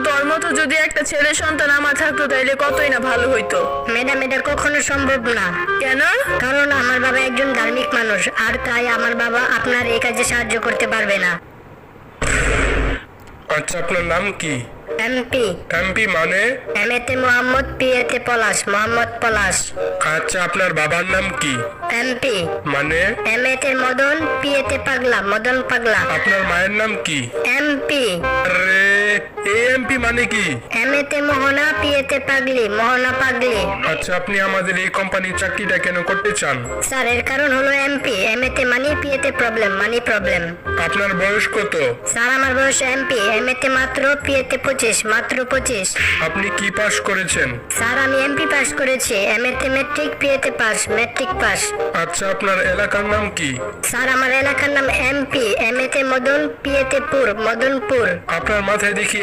তোর মতো যদি একটা ছেলে সন্তান আমার থাকতো তাইলে কতই না ভালো হইতো। ম্যাডাম, এটা কখনো সম্ভব না। কেন? কারণ আমার বাবা একজন ধার্মিক মানুষ, আর তাই আমার বাবা আপনার এই কাজে সাহায্য করতে পারবে না। আচ্ছা, আপনার নাম কি? এমপি। এমপি মানে? এম এতে মোহাম্মদ, পি এতে পলাশ, মোহাম্মদ পলাশ। আচ্ছা, আপনার বাবার নাম কি? এমপি। মানে? এম এতে মদন, পি এতে পাগলা, মদন পাগলা। আপনার মায়ের নাম কি? এমপি। আরে, এই এমপি মানে কি? এম এতে মোহনা, পি এতে পাগলি, মোহনা পাগলি। আচ্ছা, আপনি আমাদের এই কোম্পানির চাকরিটা কেন করতে চান? স্যার, এর কারণ হলো এমপি। এম এতে মানি, পি এতে প্রবলেম, মানি প্রবলেম। আপনার বয়স কত? স্যার, আমার বয়স এমপি। এম এতে মাত্র, পি এতে 25, মাত্র 25। আপনি কি পাস করেছেন? স্যার, আমি এমপি পাস করেছি। এম এতে ম্যাট্রিক, পি এতে পাস, ম্যাট্রিক পাস। আচ্ছা, আপনার এলাকার নাম কি? স্যার, আমার এলাকার নাম এমপি। এম এতে মদন, পি এতে পুর, মদনপুর। আপনার মাথায় দেখি